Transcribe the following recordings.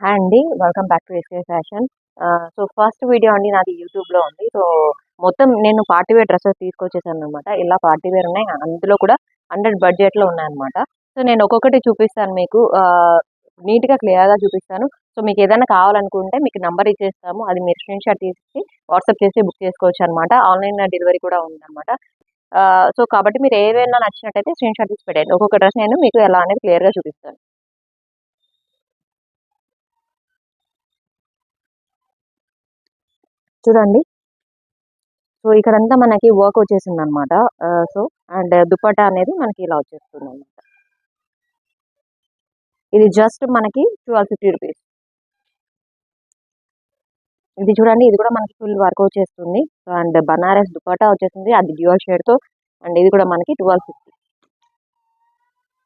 Hi అండి. Welcome back to SK fashion. So, first video అండి నాది యూట్యూబ్‌లో ఉంది. సో, మొత్తం నేను పార్టీ వేర్ డ్రెసెస్ తీసుకొచ్చేసాననమాట. ఇలా పార్టీ వేర్ ఉన్నాయి. అందులో కూడా 100 బడ్జెట్‌లో ఉన్నాయన్నమాట. సో, నేను ఒక్కొక్కటి చూపిస్తాను మీకు. నీట్‌గా క్లియర్‌గా చూపిస్తాను. సో, మీకేదైనా కావాలనుకుంటే మీకు నంబర్ ఇచ్చేస్తాము. అది మీరు స్క్రీన్‌షాట్ తీసి వాట్సాప్ చేసి బుక్ చేసుకోవచ్చనమాట. ఆన్‌లైన్ డెలివరీ కూడా ఉందనమాట. సో, కాబట్టి మీరు ఏవైనా నచ్చినట్టయితే స్క్రీన్‌షాట్ తీసి పెట్టండి. ఒక్కొక్క డ్రెస్ నేను మీకు ఎలా అనేది క్లియర్‌గా చూపిస్తాను. చూడండి. సో, ఇక్కడంతా మనకి వర్క్ వచ్చేసిందనమాట. సో, అండ్ దుపట్టా అనేది మనకి ఇలా వచ్చేస్తుందనమాట. ఇది జస్ట్ మనకి 1250 రూపీస్. ఇది చూడండి, ఇది కూడా మనకి ఫుల్ వర్క్ వచ్చేస్తుంది. అండ్ బనారస్ దుపట్టా వచ్చేసింది. అది డ్యూయల్ షేడ్‌తో. అండ్ ఇది కూడా మనకి 1250.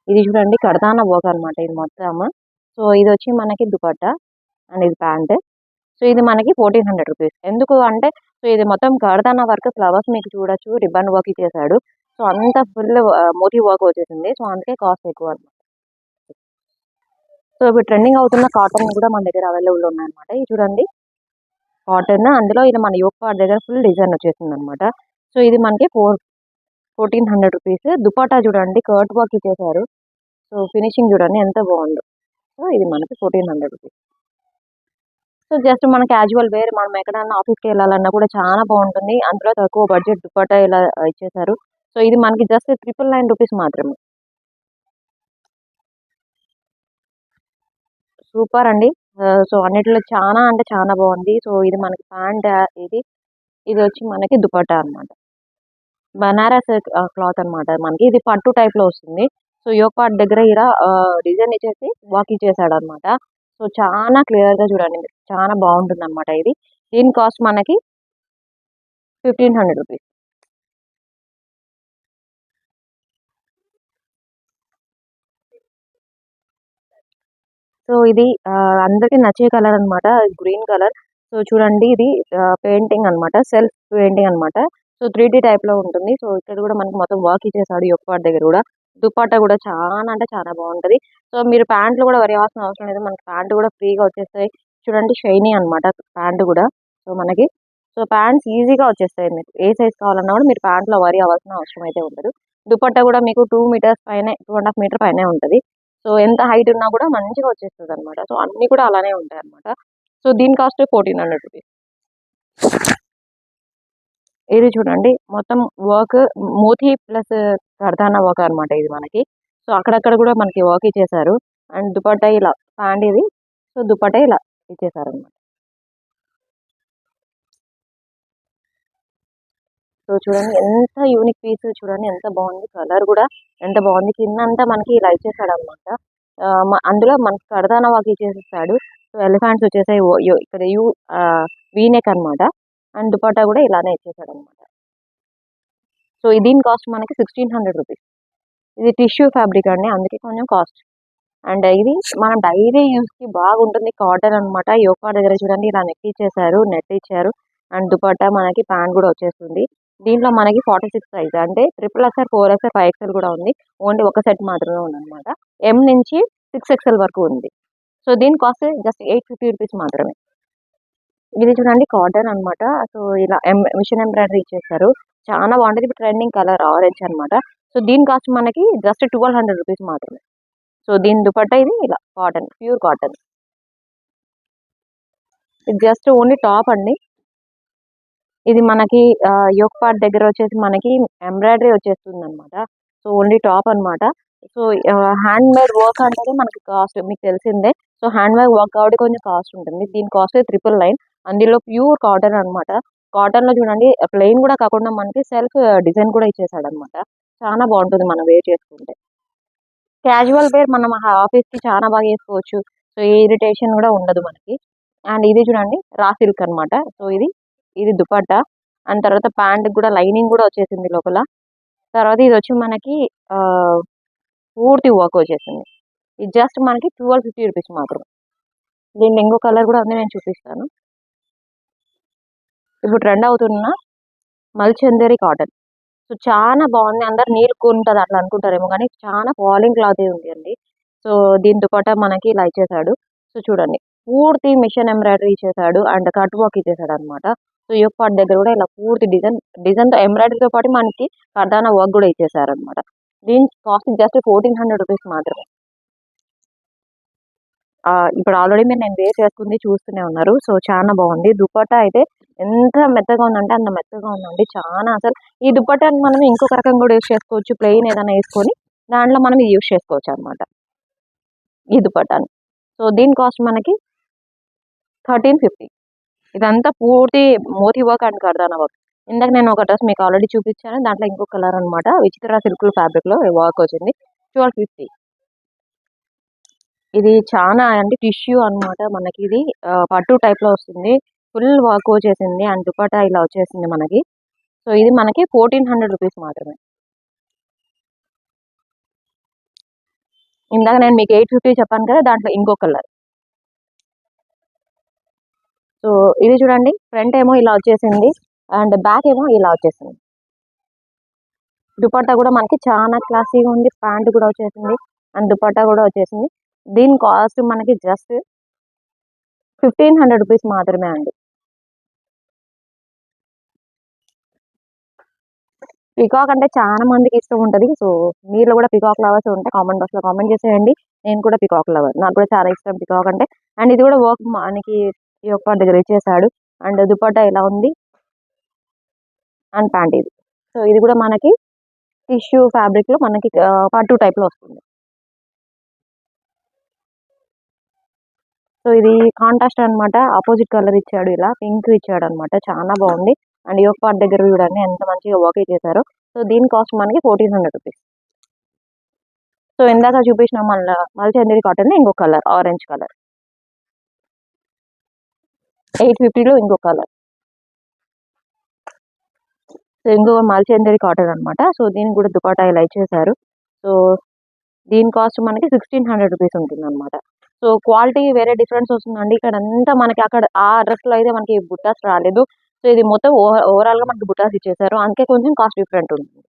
ఇది చూడండి, కడతానా వర్క్ అనమాట ఇది మొత్తం. సో, ఇదొచ్చి మనకి దుపట్టా అండ్ ఇది ప్యాంట్. సో, ఇది మనకి 1400 రూపీస్. ఎందుకు అంటే, సో, ఇది మొత్తం కడతానా వర్క్, ఫ్లవర్స్ మీకు చూడొచ్చు. రిబ్బన్ వర్క్ ఇచ్చేసాడు. సో, అంతా ఫుల్ మోతీ వర్క్ వచ్చేసింది. సో, అందుకే కాస్ట్ ఎక్కువ అనమాట. సో, ఇప్పుడు ట్రెండింగ్ అవుతున్న కాటన్ కూడా మన దగ్గర అవైలబుల్ ఉన్నాయన్నమాట. ఇది చూడండి, కాటన్. అందులో ఇది మన యోక్ పార్ట్ దగ్గర ఫుల్ డిజైన్ వచ్చేసింది అనమాట. సో, ఇది మనకి 1400 రూపీస్. దుపట్టా చూడండి, కర్ట్ వర్క్ ఇచ్చేసారు. సో, ఫినిషింగ్ చూడండి ఎంత బాగుందో. సో, ఇది మనకి 1400 రూపీస్. సో, జస్ట్ మన క్యాజువల్ వేర్, మనం ఎక్కడన్నా ఆఫీస్కి వెళ్ళాలన్నా కూడా చాలా బాగుంటుంది. అందులో తక్కువ బడ్జెట్ దుపట్టా ఇలా ఇచ్చేసారు. సో, ఇది మనకి జస్ట్ 999 రూపీస్ మాత్రమే. సూపర్ అండి. సో, అన్నిటిలో చాలా అంటే చాలా బాగుంది. సో, ఇది మనకి ప్యాంట్. ఇది ఇది వచ్చి మనకి దుపట్టా అన్నమాట. బనారస్ క్లాత్ అన్నమాట మనకి. ఇది పట్టు టైప్‌లో వస్తుంది. సో, యోక్ పార్ట్ దగ్గర ఇలా డిజైన్ ఇచ్చేసి వర్క్ ఇచ్చేసాడన్నమాట. సో, చాలా క్లియర్‌గా చూడండి మీరు. చాలా బాగుంటుందన్నమాట ఇది. దీని కాస్ట్ మనకి 1500 రూపీస్. సో, ఇది అందరికి నచ్చే కలర్ అన్నమాట. Green colour. సో, చూడండి, ఇది పెయింటింగ్ అన్నమాట. సెల్ఫ్ పెయింటింగ్ అన్నమాట. సో, 3 టైప్‌లో ఉంటుంది. సో, ఇక్కడ కూడా మనకి మొత్తం వర్క్ ఇచ్చేసాడు యోక్ పార్ట్ దగ్గర కూడా. దుపట్టా కూడా చాలా అంటే చాలా బాగుంటది. సో, మీరు ప్యాంట్లు కూడా వరి అవ్వాల్సిన అవసరం లేదు. మనకి ప్యాంట్ కూడా ఫ్రీగా వచ్చేస్తాయి. చూడండి, షైనీ అన్నమాట ప్యాంట్ కూడా. సో, మనకి ప్యాంట్స్ ఈజీగా వచ్చేస్తాయి మీకు. ఏ సైజ్ కావాలన్నా కూడా మీరు ప్యాంట్‌లో వరి అవ్వాల్సిన అవసరం అయితే ఉండదు. దుపట్టా కూడా మీకు 2 మీటర్స్ పైనే, 2 ½ మీటర్ పైనే ఉంటది. సో, ఎంత హైట్ ఉన్నా కూడా మంచిగా వచ్చేస్తదనమాట. సో, అన్నీ కూడా అలానే ఉంటాయన్నమాట. సో, దీని కాస్ట్ 1400 రూపీస్. ఇది చూడండి, మొత్తం వర్క్ మోతీ ప్లస్ కర్దానా వర్క్ అనమాట ఇది మనకి. సో, అక్కడక్కడ కూడా మనకి వర్క్ ఇచ్చేసారు. అండ్ దుపట్టా ఇలా ప్యాంట్ ఇది. సో, దుపట్టా ఇలా ఇచ్చేసారనమాట. సో, చూడండి ఎంత యూనిక్ పీస్, చూడండి ఎంత బాగుంది. కలర్ కూడా ఎంత బాగుంది. కిందంతా మనకి ఇలా ఇచ్చేసాడనమాట. అందులో మనకి కడతానా వర్క్ ఇచ్చేసేసాడు. సో, ఎలిఫాంట్స్ వచ్చేసాయి. ఇక్కడ వీ నెక్ అనమాట. అండ్ దుపట్టా కూడా ఇలానే ఇచ్చేసాడనమాట. సో, దీని కాస్ట్ మనకి 1600 రూపీస్. ఇది టిష్యూ ఫ్యాబ్రిక్ అండి, అందుకే కొంచెం కాస్ట్. అండ్ ఇది మనం డైలీ యూస్‌కి బాగుంటుంది. కాటన్ అనమాట. యోక్ పార్ట్ దగ్గర చూడండి ఇలా నెక్ ఇచ్చేసారు. నెట్ ఇచ్చారు. అండ్ దుపట్టా మనకి ప్యాంట్ కూడా వచ్చేస్తుంది. దీంట్లో మనకి 46 సైజ్ అంటే ట్రిపుల్ ఎక్స్ఎల్, 4 ఎక్స్ఎల్, 5 ఎక్స్ఎల్ కూడా ఉంది. ఓన్లీ ఒక సెట్ మాత్రమే ఉందన్నమాట. ఎం నుంచి 6 ఎక్స్ఎల్ వరకు ఉంది. సో, దీని కాస్ట్ జస్ట్ 850 రూపీస్ మాత్రమే. ఇది చూడండి, కాటన్ అన్నమాట. సో, ఇలా మిషన్ ఎంబ్రాయిడరీ ఇచ్చేసారు. చాలా బాగుంటది. ఇప్పుడు ట్రెండింగ్ కలర్ ఆరెంజ్ అన్నమాట. సో, దీని కాస్ట్ మనకి జస్ట్ 1200 రూపీస్ మాత్రమే. సో, దీని దుపట్టా ఇది ఇలా కాటన్, ప్యూర్ కాటన్. ఇది జస్ట్ ఓన్లీ టాప్ అండి. ఇది మనకి యోక్ పార్ట్ దగ్గర వచ్చేసి మనకి ఎంబ్రాయిడరీ వచ్చేస్తుందన్నమాట. సో, ఓన్లీ టాప్ అన్నమాట. సో, హ్యాండ్ మేడ్ వర్క్ అంటేనే మనకి కాస్ట్ మీకు తెలిసిందే. సో, హ్యాండ్ మేడ్ వర్క్ కాబట్టి కొంచెం కాస్ట్ ఉంటుంది. దీని కాస్ట్ 999. అందులో ప్యూర్ కాటన్ అన్నమాట. కాటన్‌లో చూడండి, ప్లెయిన్ కూడా కాకుండా మనకి సెల్ఫ్ డిజైన్ కూడా ఇచ్చేసాడన్నమాట. చాలా బాగుంటుంది మనం వేర్ చేసుకుంటే. క్యాజువల్ వేర్ మనం ఆఫీస్‌కి చాలా బాగా ఏసుకోవచ్చు. సో, ఏ ఇరిటేషన్ కూడా ఉండదు మనకి. అండ్ ఇది చూడండి, రా సిల్క్ అన్నమాట. సో, ఇది దుపట్టా. అండ్ తర్వాత ప్యాంట్‌కి కూడా లైనింగ్ కూడా వచ్చేసింది లోపల. తర్వాత ఇదొచ్చి మనకి ఆహ్, పూర్తి వర్క్ వచ్చేసింది. ఇది జస్ట్ మనకి 1250 రూపీస్ మాత్రమే. దీనిలో ఇంకో కలర్ కూడా ఉంది, నేను చూపిస్తాను. ఇప్పుడు ట్రెండ్ అవుతున్న మల్చందేరి కాటన్. సో, చాలా బాగుంది. అందరూ నీలుకుంటది అట్లా అనుకుంటారేమో కానీ చాలా ఫాలింగ్ క్లాతే ఉంది అండి. సో, దీని దుపట్టా మనకి ఇలా ఇచ్చేసాడు. సో, చూడండి. పూర్తి మిషన్ ఎంబ్రాయిడరీ ఇచ్చేసాడు అండ్ కట్ వర్క్ ఇచ్చేసాడు అనమాట. సో యోక్ పార్ట్ దగ్గర కూడా ఇలా పూర్తి డిజైన్ తో ఎంబ్రాయిడరీతో పాటు మనకి కర్దానా వర్క్ కూడా ఇచ్చేసారు అనమాట. దీని కాస్ట్ జస్ట్ 1400 రూపీస్ మాత్రమే. ఇప్పుడు ఆల్రెడీ నేను వేర్ చేసుకుంది చూస్తూనే ఉన్నారు. సో చాలా బాగుంది. దుపట్టా అయితే ఎంత మెత్తగా ఉందంటే అంత మెత్తగా ఉందండి. చాలా అసలు ఈ దుపట్టాని మనం ఇంకొక రకంగా కూడా యూస్ చేసుకోవచ్చు. ప్లెయిన్ ఏదైనా వేసుకొని దాంట్లో మనం ఇది యూస్ చేసుకోవచ్చు అనమాట ఈ దుపట్టాని. సో దీని కాస్ట్ మనకి 1350. ఇదంతా పూర్తి మోతీ వర్క్ అండ్ కర్దానా వర్క్. ఇందాక నేను ఒక డ్రెస్ మీకు ఆల్రెడీ చూపించాను. దాంట్లో ఇంకో కలర్ అనమాట. విచిత్ర సిల్క్ ఫ్యాబ్రిక్ లో వర్క్ వచ్చింది. 1250. ఇది చాలా అంటే టిష్యూ అన్నమాట. మనకి ఇది పట్టు టైప్ లో వస్తుంది. ఫుల్ వర్క్ వచ్చేసింది అండ్ దుపట్టా ఇలా వచ్చేసింది మనకి. సో ఇది మనకి 1400 రూపీస్ మాత్రమే. ఇందాక నేను మీకు 850 చెప్పాను కదా, దాంట్లో ఇంకో కలర్. సో ఇది చూడండి, ఫ్రంట్ ఏమో ఇలా వచ్చేసింది అండ్ బ్యాక్ ఏమో ఇలా వచ్చేసింది. దుపట్టా కూడా మనకి చాలా క్లాసీగా ఉంది. ప్యాంట్ కూడా వచ్చేసింది అండ్ దుపట్టా కూడా వచ్చేసింది. దీని కాస్ట్ మనకి జస్ట్ 1500 రూపీస్ మాత్రమే అండి. పికాక్ అంటే చాలా మందికి ఇష్టం ఉంటుంది. సో మీరు కూడా పికాక్ లవర్స్ ఉంటే కామెంట్ బాక్స్ లో కామెంట్ చేసేయండి. నేను కూడా పికాక్ లవర్, నాకు కూడా చాలా ఇష్టం పికాక్ అంటే. అండ్ ఇది కూడా వర్క్ మనకి ఈ ఒక్క దగ్గర ఇచ్చేసాడు అండ్ దుపట్టా ఇలా ఉంది అండ్ ప్యాంట్ ఇది. సో ఇది కూడా మనకి టిష్యూ ఫ్యాబ్రిక్ లో మనకి పట్టు టైప్ లో వస్తుంది. సో ఇది కాంట్రాస్ట్ అన్నమాట. ఆపోజిట్ కలర్ ఇచ్చాడు, ఇలా పింక్ ఇచ్చాడు అనమాట. చాలా బాగుంది. అండ్ యోక్ పార్ట్ దగ్గర చూడండి ఎంత మంచిగా వర్క్ చేశారో. సో దీని కాస్ట్ మనకి 1400 రూపీస్. సో ఇందాక చూపించిన మల్చందేరి కాటన్ ఇంకో కలర్ ఆరెంజ్ కలర్. 850లో ఇంకో కలర్. సో ఇంకో మల్చందేరి కాటన్ అన్నమాట. సో దీనికి కూడా దుపట్టా ఇలా ఇచ్చేసారు. సో దీని కాస్ట్ మనకి 1600 రూపీస్ ఉంటుంది అనమాట. సో క్వాలిటీ వేరే డిఫరెన్స్ వస్తుందండి. ఇక్కడ అంతా మనకి అక్కడ ఆ డ్రెస్ లో అయితే మనకి బుట్టాస్ రాలేదు. సో ఇది మొత్తం ఓవరాల్ గా మనకి బుట్టాస్ ఇచ్చేసారు, అందుకే కొంచెం కాస్ట్ డిఫరెంట్ ఉంటుంది.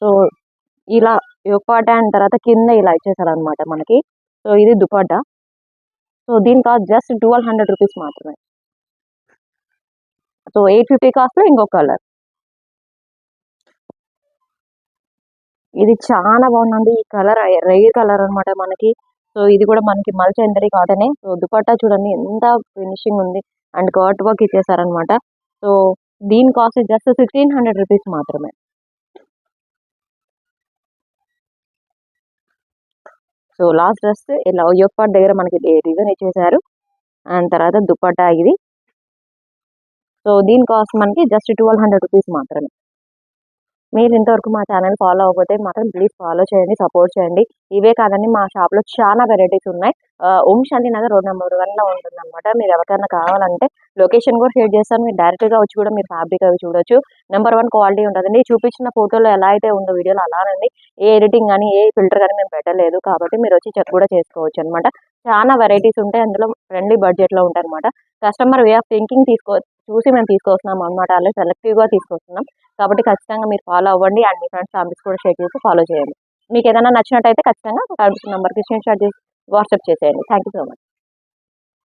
సో ఇలా యోక్ పార్ట్ అండ్ తర్వాత కింద ఇలా ఇచ్చేసారు అనమాట మనకి. సో ఇది దుపట్టా. సో దీని కాస్ట్ జస్ట్ 1200 రూపీస్ మాత్రమే. సో 850 కాస్ట్ లో ఇంకో కలర్. ఇది చాలా బాగుందండి. ఈ కలర్ రైర్ కలర్ అన్నమాట మనకి. సో ఇది కూడా మనకి మల్చందరి కాటనే. సో దుపట్టా చూడండి ఎంత ఫినిషింగ్ ఉంది అండ్ కట్ వర్క్ ఇచ్చేసారనమాట. సో దీని కాస్ట్ జస్ట్ 1600 రూపీస్ మాత్రమే. సో లాస్ట్ డ్రెస్ ఇలా యోక్ పార్ట్ దగ్గర మనకి డిజైన్ ఇచ్చేసారు అండ్ తర్వాత దుపట్టా ఇది. సో దీని కాస్ట్ మనకి జస్ట్ 1200 రూపీస్ మాత్రమే. మీరు ఇంతవరకు మా ఛానల్ ఫాలో అవ్వకపోతే మాత్రం ప్లీజ్ ఫాలో చేయండి, సపోర్ట్ చేయండి. ఇవే కాదండి, మా షాప్ లో చాలా వెరైటీస్ ఉన్నాయి. ఓం శాంతి నగర్ రోడ్ నెంబర్ 1 లో ఉంటుంది అనమాట. మీరు ఎవరికైనా కావాలంటే లొకేషన్ కూడా షేర్ చేస్తాను. మీరు డైరెక్ట్ గా వచ్చి కూడా మీరు ఫ్యాబ్రిక్ అవి చూడొచ్చు. నెంబర్ 1 క్వాలిటీ ఉంటుందండి. చూపించిన ఫోటోలో ఎలా అయితే ఉందో వీడియోలో అలానండి. ఏ ఎడిటింగ్ కానీ ఏ ఫిల్టర్ కానీ మేము పెట్టలేదు, కాబట్టి మీరు వచ్చి చెక్ కూడా చేసుకోవచ్చు అనమాట. చాలా వెరైటీస్ ఉంటాయి అందులో. ఫ్రెండ్లీ బడ్జెట్ లో ఉంటాయి అనమాట. కస్టమర్ వే ఆఫ్ థింకింగ్ చూసి మేము తీసుకొస్తున్నాం అనమాట. అలా సెలెక్టివ్ గా తీసుకొస్తున్నాం, కాబట్టి ఖచ్చితంగా మీరు ఫాలో అవ్వండి అండ్ మీ ఫ్రెండ్స్ ఫ్యామిలీస్ కూడా షేర్ చేసి ఫాలో చేయండి. మీకు ఏదైనా నచ్చినట్టయితే ఖచ్చితంగా కనిపిస్తున్న నెంబర్కి స్క్రీన్ షాట్ చేసి వాట్సాప్ చేసేయండి. Thank you so much.